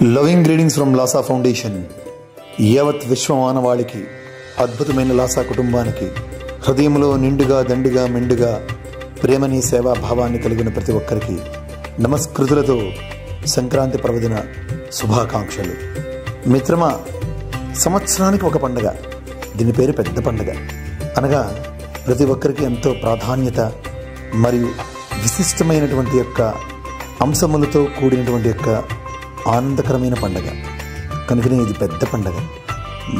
Loving greetings from Lasa foundation. యావత్ విశ్వమానవాళికి, అద్భుతమైన లాసా కుటుంబానికి, హృదయంలో నిండుగా దండుగా మెండుగా ప్రేమని సేవా భావాన్ని కలిగిన ప్రతి ఒక్కరికి నమస్కృతులతో సంక్రాంతి పర్వదిన శుభాకాంక్షలు. మిత్రమా, సంవత్సరానికి ఒక పండగ. దీని పేరు పెద్ద పండగ. అనగా ప్రతి ఒక్కరికి ఎంతో ప్రాధాన్యత మరియు విశిష్టమైనటువంటి యొక్క అంశములతో కూడినటువంటి యొక్క ఆనందకరమైన పండగ. కనుకనే ఇది పెద్ద పండగ.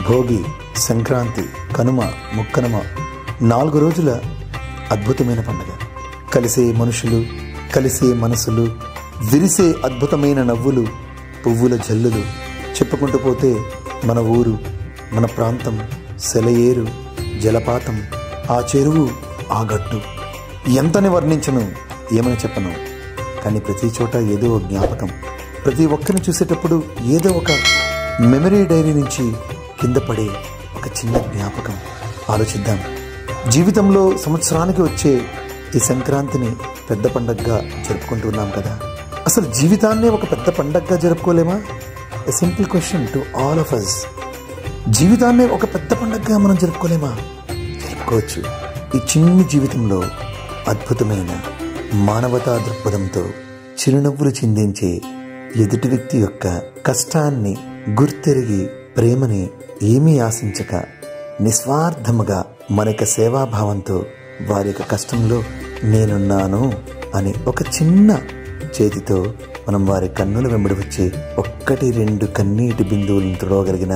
భోగి, సంక్రాంతి, కనుమ, ముక్కనుమ 4 రోజుల అద్భుతమైన పండగ. కలిసే మనుషులు, కలిసే మనసులు, విరిసే అద్భుతమైన నవ్వులు, పువ్వుల జల్లులు. చెప్పుకుంటూ పోతే మన ఊరు, మన ప్రాంతం, సెలయేరు, జలపాతం, ఆ చెరువు, ఆ గట్టు ఎంతని వర్ణించను, ఏమని చెప్పను. కానీ ప్రతి చోట ఏదో జ్ఞాపకం. ప్రతి ఒక్కరిని చూసేటప్పుడు ఏదో ఒక మెమరీ డైరీ నుంచి కింద పడే ఒక చిన్న జ్ఞాపకం. ఆలోచిద్దాం. జీవితంలో సంవత్సరానికి వచ్చే ఈ సంక్రాంతిని పెద్ద పండగగా జరుపుకుంటున్నాం కదా. అసలు జీవితాన్నే ఒక పెద్ద పండగగా జరుపుకోలేమా? A simple question to all of us. జీవితాన్నే ఒక పెద్ద పండగగా మనం జరుపుకోలేమా? జరుపుకోవచ్చు. ఈ చిన్ని జీవితంలో అద్భుతమైన మానవతా దృక్పథంతో చిరునవ్వులు చిందించే ఎదుటి వ్యక్తి యొక్క కష్టాన్ని గుర్తెరిగి, ప్రేమని ఏమీ ఆశించక నిస్వార్థముగా మనకి సేవాభావంతో వారి యొక్క కష్టంలో నేనున్నాను అని ఒక చిన్న చేతితో మనం వారి కన్నుల వెంబడి వచ్చి 1-2 కన్నీటి బిందువులను తుడవగలిగిన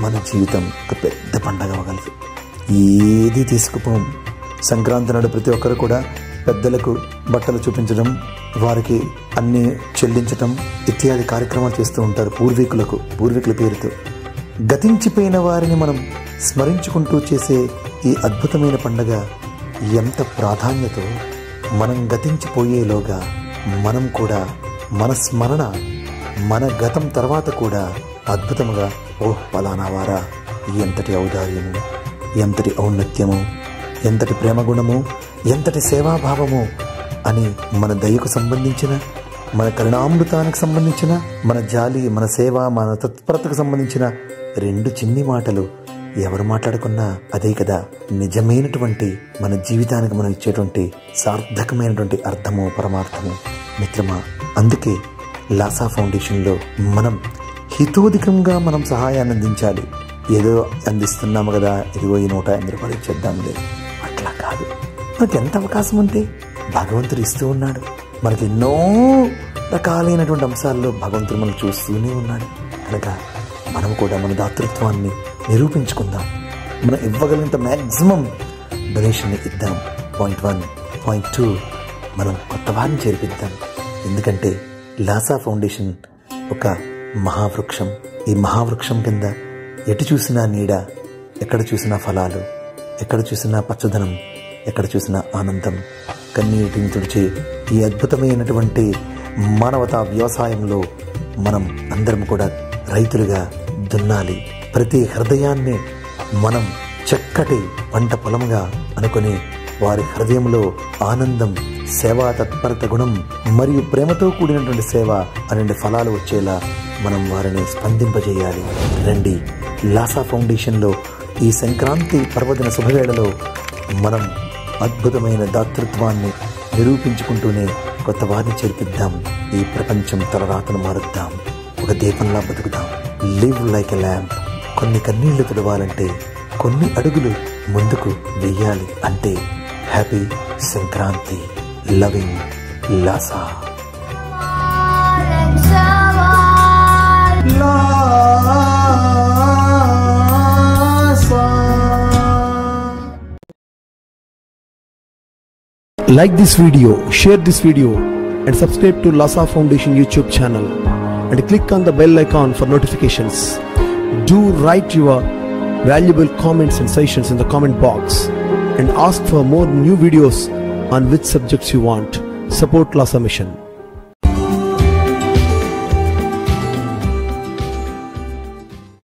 మన జీవితం ఒక పెద్ద పండగ అవ్వగలదు. ఏది తీసుకుపోం. సంక్రాంతి నాడు ప్రతి ఒక్కరు కూడా పెద్దలకు బట్టలు చూపించడం, వారికి అన్ని చెల్లించటం ఇత్యాది కార్యక్రమాలు చేస్తూ ఉంటారు. పూర్వీకుల పేరుతో గతించిపోయిన వారిని మనం స్మరించుకుంటూ చేసే ఈ అద్భుతమైన పండగ ఎంత ప్రాధాన్యతో మనం గతించిపోయేలోగా మనం కూడా మన స్మరణ, మన గతం తర్వాత కూడా అద్భుతముగా ఓహ్ పలానా వారా, ఎంతటి ఔదార్యము, ఎంతటి ఔన్నత్యము, ఎంతటి ప్రేమగుణము, ఎంతటి సేవాభావము అని మన దయకు సంబంధించిన, మన కరుణామృతానికి సంబంధించిన, మన జాలి, మన సేవ, మన తత్పరతకు సంబంధించిన 2 చిన్ని మాటలు ఎవరు మాట్లాడుకున్నా అదే కదా నిజమైనటువంటి మన జీవితానికి మనం ఇచ్చేటువంటి సార్థకమైనటువంటి అర్థము, పరమార్థము. మిత్రమా, అందుకే లాసా ఫౌండేషన్లో మనం హితోధికంగా మనం సహాయాన్ని అందించాలి. ఏదో అందిస్తున్నాము కదా, ఇదిగో ఈ 180 రూపాయలు ఇచ్చేద్దాం లేదు, అట్లా కాదు. మనకి ఎంత అవకాశం ఉంటే భగవంతుడు ఇస్తూ ఉన్నాడు. మనకి ఎన్నో రకాలైనటువంటి అంశాల్లో భగవంతుడు మనం చూస్తూనే ఉన్నాడు. కనుక మనం కూడా మన దాతృత్వాన్ని నిరూపించుకుందాం. మనం ఇవ్వగలిగినంత మ్యాక్సిమం డొనేషన్ని ఇద్దాం. పాయింట్ 1, పాయింట్ 2 మనం కొత్త వారిని చేర్పిద్దాం. ఎందుకంటే లాసా ఫౌండేషన్ ఒక మహావృక్షం. ఈ మహావృక్షం కింద ఎటు చూసినా నీడ, ఎక్కడ చూసినా ఫలాలు, ఎక్కడ చూసినా పచ్చదనం, ఎక్కడ చూసినా ఆనందం. కన్నీటిని తుడిచే ఈ అద్భుతమైనటువంటి మానవతా వ్యవసాయంలో మనం అందరం కూడా రైతులుగా దున్నాలి. ప్రతి హృదయాన్ని మనం చక్కటి పంట పొలముగా అనుకుని వారి హృదయంలో ఆనందం, సేవా తత్పరత గుణం మరియు ప్రేమతో కూడినటువంటి సేవ అనే ఫలాలు వచ్చేలా మనం వారిని స్పందింపజేయాలి. రండి, లాసా ఫౌండేషన్లో ఈ సంక్రాంతి పర్వదిన శుభవేళలో మనం అద్భుతమైన దాతృత్వాన్ని నిరూపించుకుంటూనే కొత్త వారిని చేర్పిద్దాం. ఈ ప్రపంచం తలరాతను మారుద్దాం. ఒక దీపంలా బతుకుదాం. Live like a lamp. కొన్ని కన్నీళ్లు తుడవాలంటే కొన్ని అడుగులు ముందుకు వెయ్యాలి. అంటే happy Sankranti. Loving Lasa. Like this video, share this video and subscribe to Lasa Foundation YouTube channel and click on the bell icon for notifications. Do write your valuable comments and suggestions in the comment box and ask for more new videos on which subjects you want. Support Lasa Mission.